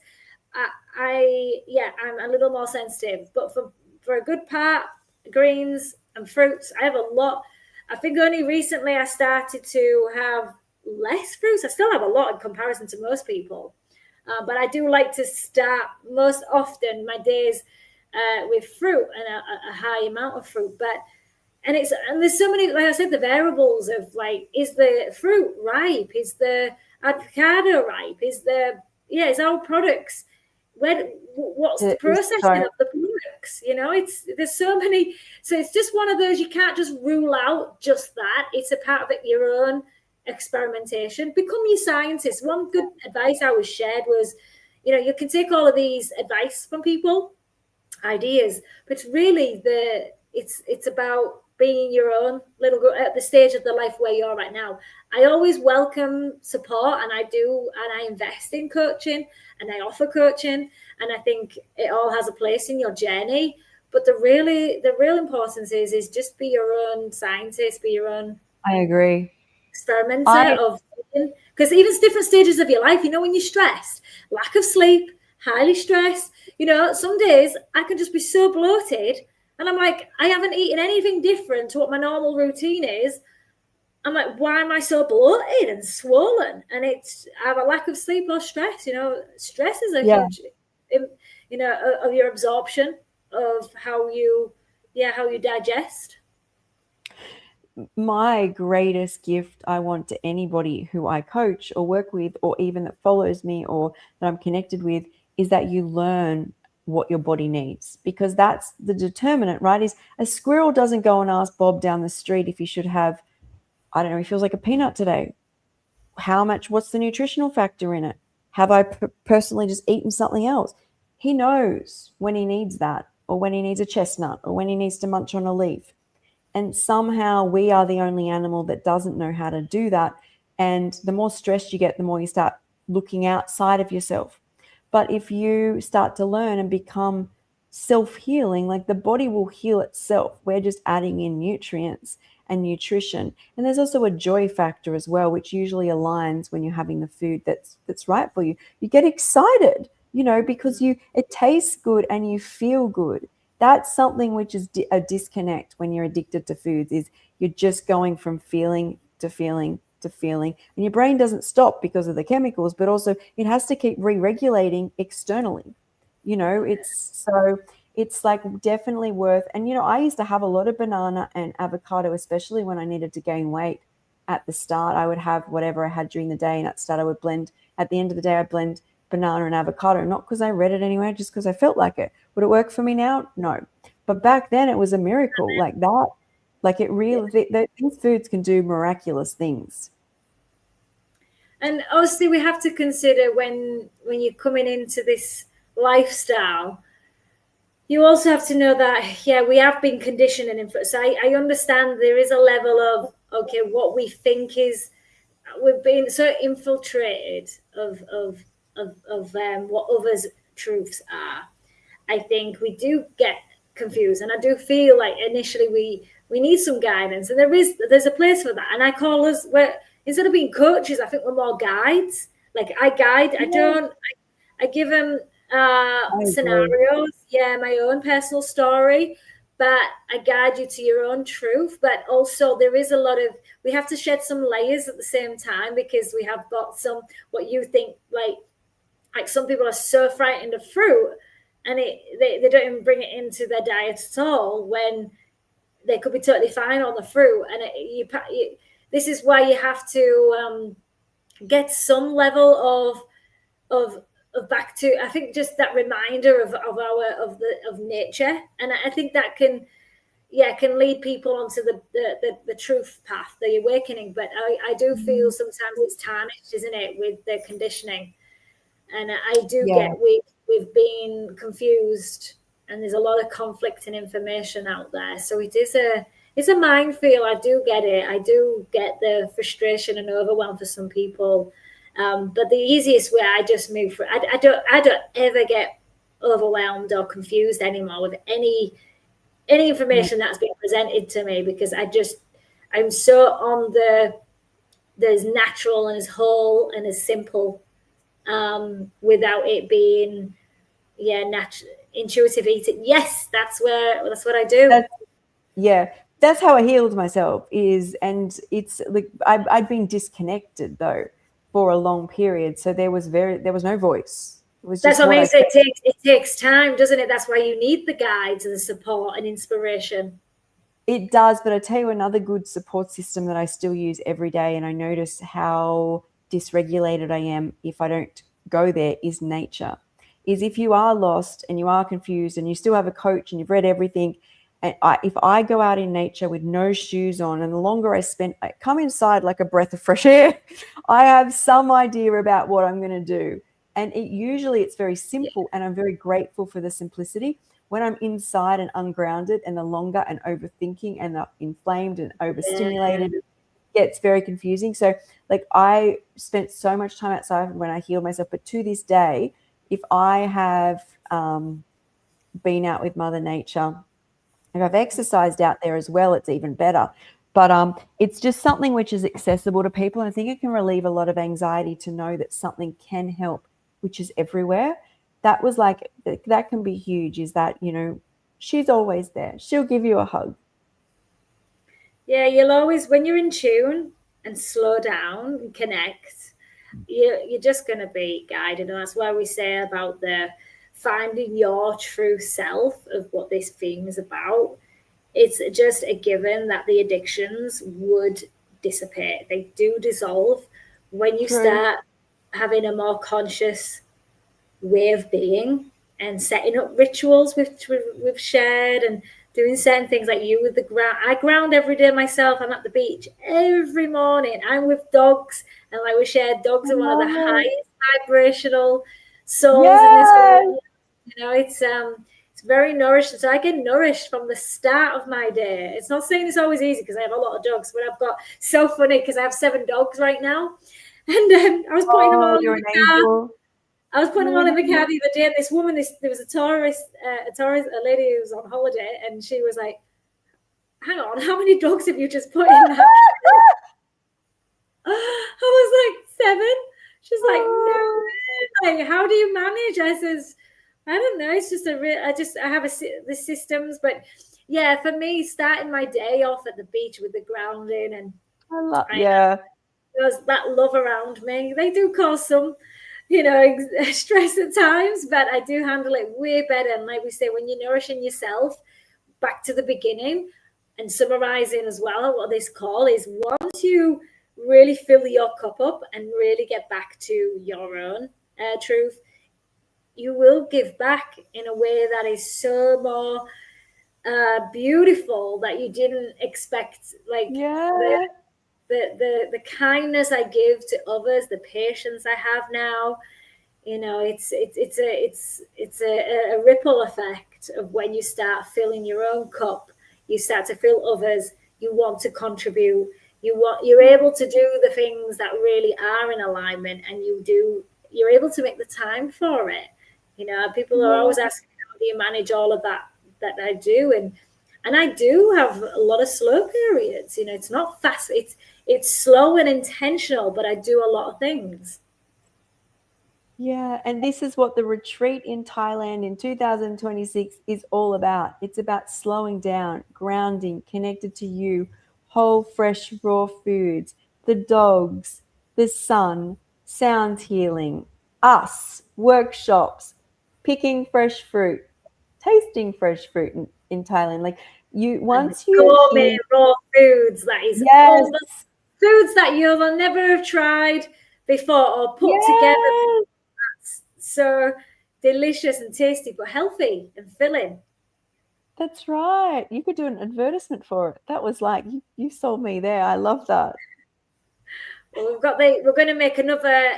I'm a little more sensitive. But for a good part, greens and fruits, I have a lot. I think only recently I started to have less fruits. I still have a lot in comparison to most people, but I do like to start most often my days with fruit and a high amount of fruit. And there's so many, like I said, the variables of is the fruit ripe? Is the avocado ripe? Is our products, what's the processing of the products? There's so many. So it's just one of those, you can't just rule out just that. It's a part of your own experimentation. Become your scientist. One good advice I was shared was, you can take all of these advice from people, ideas, but really it's about being your own little girl at the stage of the life where you're right now. I always welcome support, and I invest in coaching, and I offer coaching, and I think it all has a place in your journey. But the real importance is just be your own scientist, be your own. I agree. Experimenter because even different stages of your life, when you're stressed, lack of sleep, highly stressed, some days I can just be so bloated and I'm like, I haven't eaten anything different to what my normal routine is. I'm like, why am I so bloated and swollen? And I have a lack of sleep or stress. Stress is a huge, of your absorption, of how you digest. My greatest gift I want to anybody who I coach or work with, or even that follows me or that I'm connected with, is that you learn what your body needs, because that's the determinant, right? Is a squirrel doesn't go and ask Bob down the street if he should have, I don't know, he feels like a peanut today. What's the nutritional factor in it? Have I personally just eaten something else? He knows when he needs that. or when he needs a chestnut, or when he needs to munch on a leaf. And somehow we are the only animal that doesn't know how to do that. And the more stressed you get, the more you start looking outside of yourself. But if you start to learn and become self-healing, like the body will heal itself. We're just adding in nutrients and nutrition. And there's also a joy factor as well, which usually aligns when you're having the food that's right for you. You get excited, because it tastes good and you feel good. That's something which is a disconnect when you're addicted to foods, is you're just going from feeling to feeling to feeling, and your brain doesn't stop because of the chemicals, but also it has to keep re-regulating externally. It's like definitely worth. And I used to have a lot of banana and avocado, especially when I needed to gain weight. At the start, I would have whatever I had during the day, and at the start I would blend. At the end of the day, I blend banana and avocado, not because I read it anywhere, just because I felt like it. Would it work for me now? No. But back then it was a miracle like that. Like it really, these foods can do miraculous things. And obviously we have to consider when you're coming into this lifestyle, you also have to know that, we have been conditioned and influenced. So I understand there is a level of, okay, what we think is, we've been so infiltrated of what others' truths are. I think we do get confused, and I do feel like initially we need some guidance, and there's a place for that. And I call us, where instead of being coaches, I think we're more guides. Like I guide, I give them scenarios, my own personal story, but I guide you to your own truth. But also there is a lot of, we have to shed some layers at the same time, because we have got some, what you think, like some people are so frightened of fruit, and they don't even bring it into their diet at all, when they could be totally fine on the fruit. And this is why you have to get some level of back to, I think, just that reminder of nature. And I think that can lead people onto the truth path, the awakening. But I do feel sometimes it's tarnished, isn't it, with the conditioning. And I do get we've been confused, and there's a lot of conflicting information out there. So it's a minefield. I do get it. I do get the frustration and overwhelm for some people. But the easiest way, I just move through. I don't ever get overwhelmed or confused anymore with any information that's been presented to me, because I'm so on as natural and as whole and as simple, without it being intuitive eating. Yes, that's what I do. That's how I healed myself, and it's like I'd been disconnected though for a long period, so there was no voice. It was that's just what I mean. It takes time, doesn't it? That's why you need the guides and the support and inspiration. It does, but I tell you, another good support system that I still use every day, and I notice how dysregulated I am if I don't go there, is nature. Is if you are lost and you are confused and you still have a coach and you've read everything, and if I go out in nature with no shoes on, and the longer I come inside like a breath of fresh air, I have some idea about what I'm going to do. And it's very simple, and I'm very grateful for the simplicity. When I'm inside and ungrounded, and the longer and overthinking and the inflamed and overstimulated, it gets very confusing. So like I spent so much time outside when I healed myself, but to this day, if I have been out with Mother Nature, if I've exercised out there as well, it's even better. But it's just something which is accessible to people. And I think it can relieve a lot of anxiety to know that something can help, which is everywhere. That can be huge, is that, she's always there. She'll give you a hug. Yeah, you'll always, when you're in tune and slow down and connect, you're just going to be guided. And that's why we say about the finding your true self of what this theme is about. It's just a given that the addictions would dissipate. They do dissolve when you start having a more conscious way of being, and setting up rituals we've shared, and doing certain things, like you with the ground. I ground every day myself. I'm at the beach every morning. I'm with dogs, and like we shared, dogs are one of the highest vibrational souls in this world. It's It's very nourishing. So I get nourished from the start of my day. It's not saying it's always easy because I have a lot of dogs, but I've got so funny because I have 7 dogs right now. And I was putting them all Oh, in you're the an car. angel. I was putting them You're all an in the car angel. the other day, and this woman, there was a lady who was on holiday, and she was like, "Hang on, how many dogs have you just put in that car?" I was like, 7. She's like, Oh, no, like, how do you manage? I says, I don't know. It's just I have the systems, but yeah, for me, starting my day off at the beach with the grounding and I love, I yeah. there's that love around me. They do cause some, stress at times, but I do handle it way better. And like we say, when you're nourishing yourself, back to the beginning and summarizing as well, what this call is, once you really fill your cup up and really get back to your own truth, you will give back in a way that is so more beautiful that you didn't expect. Like Yeah. the kindness I give to others, the patience I have now, it's a ripple effect of when you start filling your own cup, you start to fill others, you want to contribute, you're able to do the things that really are in alignment, and you're able to make the time for it. People are Yeah. always asking, how do you manage all of that I do? And I do have a lot of slow periods. It's not fast, it's slow and intentional, but I do a lot of things. Yeah, and this is what the retreat in Thailand in 2026 is all about. It's about slowing down, grounding, connected to you, whole, fresh, raw foods, the dogs, the sun, sound healing, us, workshops, picking fresh fruit, tasting fresh fruit in Thailand. Like you, And the once you gourmet hear, raw foods, that is all the yes, foods that you'll never have tried before or put together. yes. So delicious and tasty, but healthy and filling. That's right. You could do an advertisement for it. That was like you sold me there. I love that. Well, we're going to make another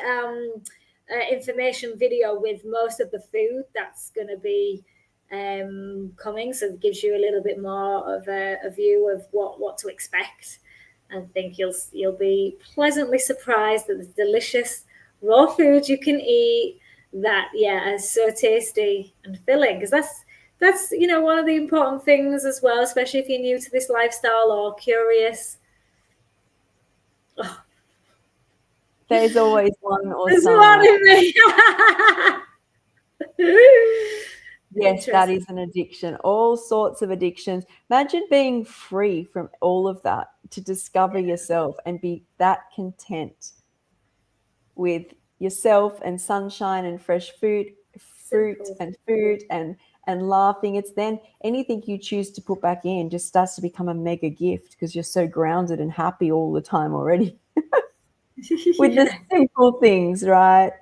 information video with most of the food that's going to be coming, so it gives you a little bit more of a view of what to expect. I think you'll be pleasantly surprised at the delicious raw foods you can eat that are so tasty and filling, because that's one of the important things as well, especially if you're new to this lifestyle or curious. Oh, There's always one or there's one some. in me. Yes, that Interesting. is an addiction. All sorts of addictions. Imagine being free from all of that to discover yourself and be that content with yourself and sunshine and fresh fruit Simple. and food and laughing. It's then anything you choose to put back in just starts to become a mega gift because you're so grounded and happy all the time already with the Yeah. simple things, right?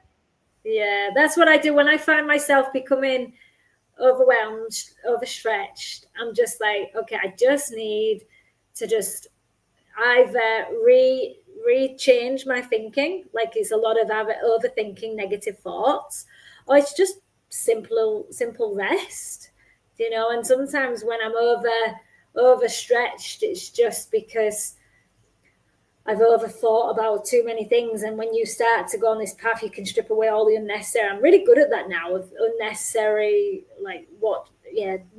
Yeah, that's what I do when I find myself becoming overwhelmed, overstretched. I'm just like, okay, I just need to just either re-change my thinking, like it's a lot of either overthinking negative thoughts, or it's just simple rest. And sometimes when I'm overstretched, it's just because I've overthought about too many things. And when you start to go on this path, you can strip away all the unnecessary. I'm really good at that now, of unnecessary, like what,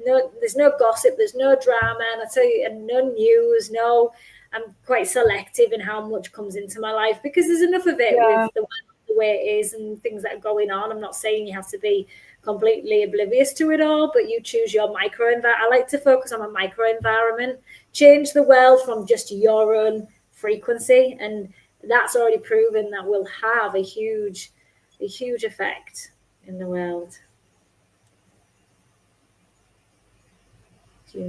no, there's no gossip, there's no drama, and I tell you, and no news, no, I'm quite selective in how much comes into my life, because there's enough of it Yeah. with the way it is and things that are going on. I'm not saying you have to be completely oblivious to it all, but you choose your micro environment. I like to focus on a micro environment, change the world from just your own frequency, and that's already proven that will have a huge effect in the world.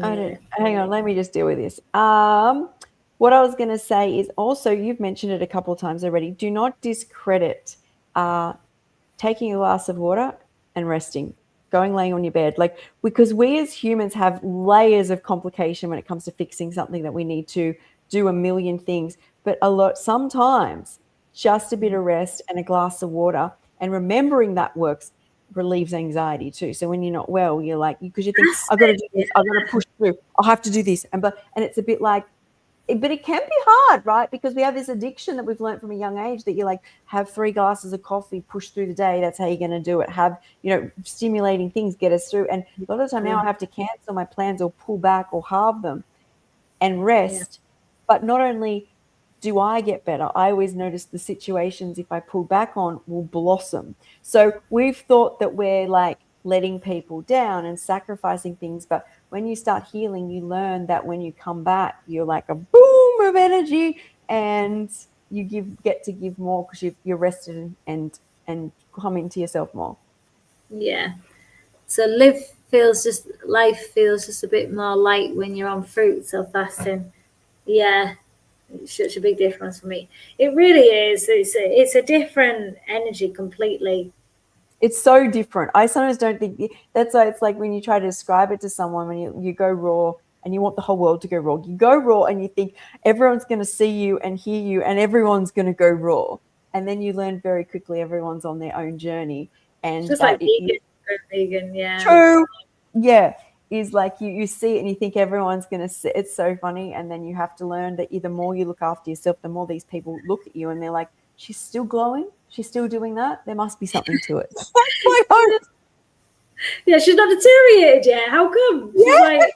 I don't, Yeah. hang on, let me just deal with this. What I was going to say is also, you've mentioned it a couple of times already. Do not discredit uh, taking a glass of water and resting, going laying on your bed. Like, because we as humans have layers of complication when it comes to fixing something that we need to do a million things. But sometimes just a bit of rest and a glass of water and remembering that works. relieves anxiety too. So when you're not well, you're like, because you think, That's I've got to it. do this, I've got to push through, I'll have to do this. And it's a bit like, but it can be hard, right? Because we have this addiction that we've learned from a young age that you're like, have 3 glasses of coffee, push through the day. That's how you're going to do it. Have, stimulating things get us through. And a lot of the time now I have to cancel my plans or pull back or halve them and Yeah. rest. But not only do I get better, I always notice the situations, if I pull back on, will blossom. So we've thought that we're like letting people down and sacrificing things, but when you start healing, you learn that when you come back, you're like a boom of energy, and you get to give more because you're rested and coming to yourself more. Yeah. So life feels just a bit more light when you're on fruits or fasting. Yeah, it's such a big difference for me. It really is. It's a different energy completely. It's so different. I sometimes don't think that's why it's like when you try to describe it to someone, when you go raw and you want the whole world to go raw, you go raw and you think everyone's going to see you and hear you and everyone's going to go raw. And then you learn very quickly everyone's on their own journey, It's and just like that it is vegan, yeah. true. Yeah. Is like you see it and you think everyone's going to see. It's so funny. And then you have to learn that the more you look after yourself, the more these people look at you and they're like, she's still glowing. She's still doing that. There must be something to it. That's my hope. Yeah, she's not deteriorated yet. How come? She's Yeah. like,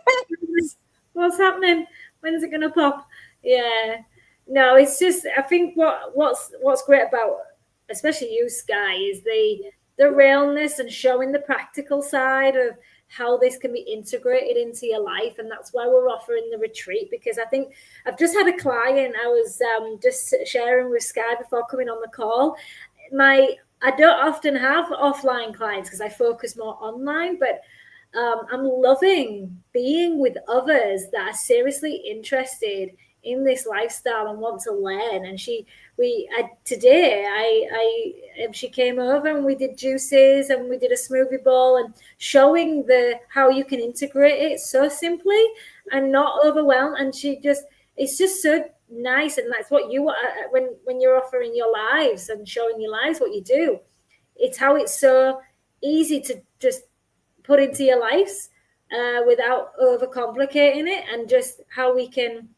what's happening? When's it gonna pop? Yeah. No, it's just I think what's great about especially you, Skye, is the realness and showing the practical side of how this can be integrated into your life. And that's why we're offering the retreat, because I think I've just had a client I was just sharing with Skye before coming on the call. I don't often have offline clients because I focus more online, but I'm loving being with others that are seriously interested in this lifestyle and want to learn. And she came over and we did juices and we did a smoothie bowl and showing how you can integrate it so simply and not overwhelm. And it's just so nice, and that's what you want when you're offering your lives and showing your lives what you do. It's how it's so easy to just put into your lives without overcomplicating it, and just how we can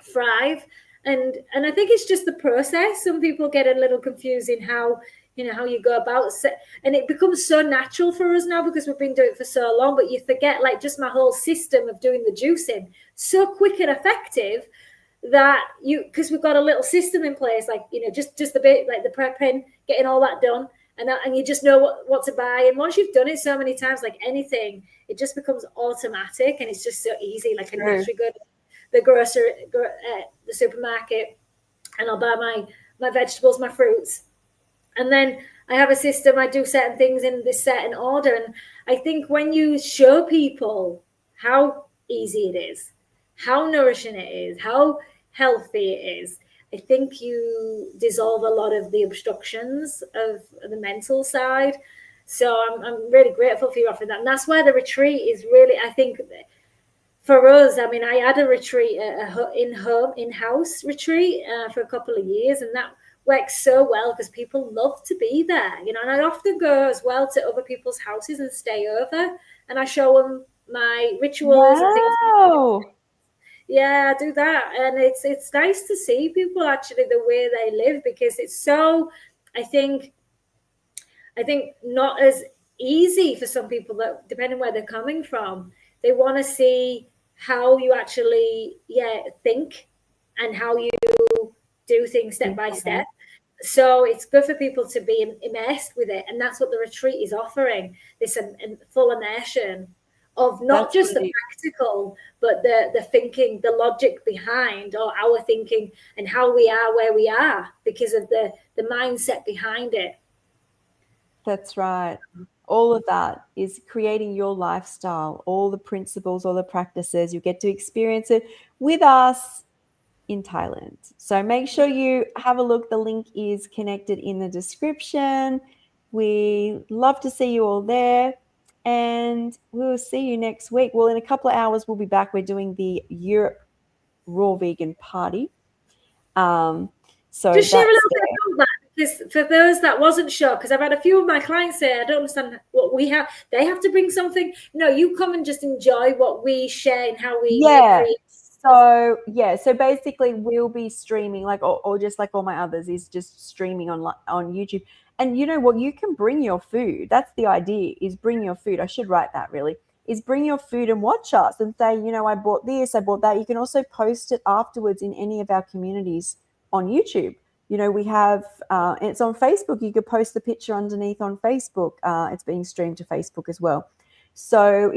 thrive. And I think it's just the process. Some people get a little confused in how you go about it, and it becomes so natural for us now because we've been doing it for so long. But you forget, like, just my whole system of doing the juicing so quick and effective that because we've got a little system in place, like, just the bit like the prepping, getting all that done, and you just know what to buy. And once you've done it so many times, like anything, it just becomes automatic, and it's just so easy. Like, I naturally go to the supermarket, and I'll buy my vegetables, my fruits, and then I have a system. I do certain things in this certain order, and I think when you show people how easy it is, how nourishing it is, how healthy it is, I think you dissolve a lot of the obstructions of the mental side. So I'm really grateful for you offering that. And that's where the retreat is really, I think, for us. I mean, I had a retreat, in-house retreat for a couple of years, and that works so well because people love to be there, and I often go as well to other people's houses and stay over, and I show them my rituals and things. Wow. Yeah, I do that, and it's nice to see people actually the way they live, because it's so, I think not as easy for some people, that depending where they're coming from, they want to see how you actually think and how you do things step by step. So it's good for people to be immersed with it, and that's what the retreat is offering, this full immersion of not That's just the really, practical, but the thinking, the logic behind, or our thinking, and how we are where we are because of the mindset behind it. that's right. All of that is creating your lifestyle, all the principles, all the practices. You get to experience it with us in Thailand. So make sure you have a look. The link is connected in the description. We love to see you all there. And we will see you next week. Well, in a couple of hours, we'll be back. We're doing the Europe Raw Vegan Party. So Just share a that's little bit about that, Because for those that wasn't sure, because I've had a few of my clients say, I don't understand what we have. They have to bring something. No, you come and just enjoy what we share and how we Yeah. create. So yeah, so basically we'll be streaming like, or just like all my others is just streaming on YouTube. And you know what? You can bring your food. That's the idea, is bring your food. I should write that really. Is bring your food and watch us and say, you know, I bought this, I bought that. You can also post it afterwards in any of our communities on YouTube. You know, we have it's on Facebook. You could post the picture underneath on Facebook. It's being streamed to Facebook as well. So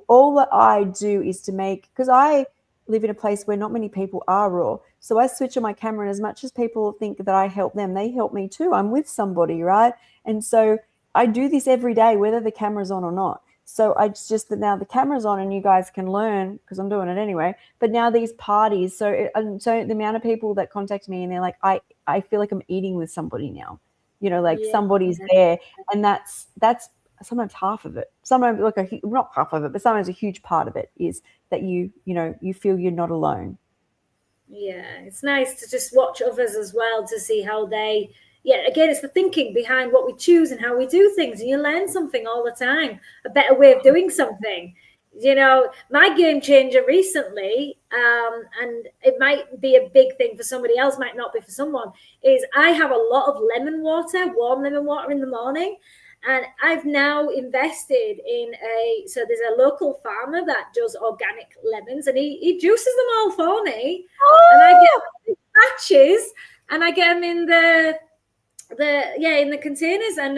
all that I do is to make, because I live in a place where not many people are raw. So I switch on my camera, and as much as people think that I help them, they help me too. I'm with somebody, right? And so I do this every day, whether the camera's on or not. So it's just that now the camera's on and you guys can learn, because I'm doing it anyway. But now these parties, so the amount of people that contact me and they're like, I feel like I'm eating with somebody now, you know, like Yeah. somebody's there, and that's sometimes half of it. Sometimes like not half of it, but sometimes a huge part of it is that you know you feel you're not alone. Yeah, it's nice to just watch others as well to see how they, yeah, again, it's the thinking behind what we choose and how we do things. And you learn something all the time, a better way of doing something. You know, my game changer recently, and it might be a big thing for somebody else, might not be for someone, is I have a lot of lemon water, warm lemon water in the morning. And I've now invested in so there's a local farmer that does organic lemons, and he juices them all for me. And I get batches, and I get them in in the containers, and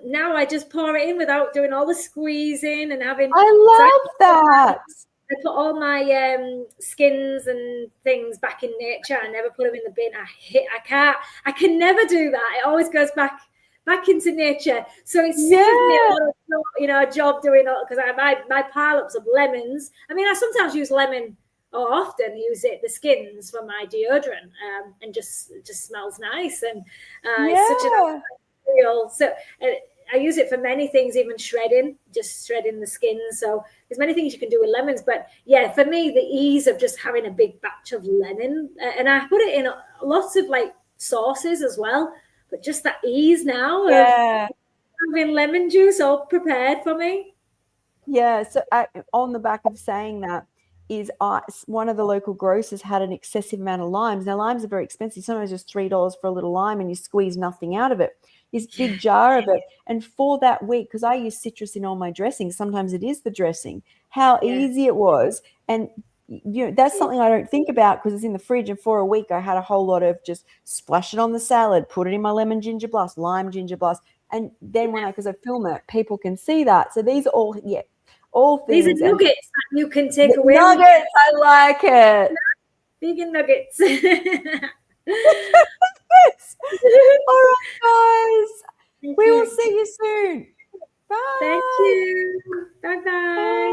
now I just pour it in without doing all the squeezing and having. I love that. I put all my skins and things back in nature. I never put them in the bin. I can never do that. It always goes back into nature. So it saved me a lot of, a job doing it, because my pile ups of lemons. I mean, I sometimes use lemon, or often use the skins for my deodorant, and just smells nice, and it's such an material. So I use it for many things, even shredding the skins. So there's many things you can do with lemons. But yeah, for me, the ease of just having a big batch of lemon, and I put it in lots of like sauces as well. But just that ease now of having lemon juice all prepared for me. Yeah. So on the back of saying that is one of the local grocers had an excessive amount of limes. Now, limes are very expensive. Sometimes just $3 for a little lime and you squeeze nothing out of it. This big jar of it. And for that week, because I use citrus in all my dressings, sometimes it is the dressing, how easy it was. And that's something I don't think about because it's in the fridge. And for a week, I had a whole lot of just splash it on the salad, put it in my lemon ginger blast, lime ginger blast. And then because I film it, people can see that. So these are all things. These are nuggets that you can take away. Nuggets, I like it. Vegan nuggets. All right, guys. We will see you soon. Bye. Thank you. Bye-bye.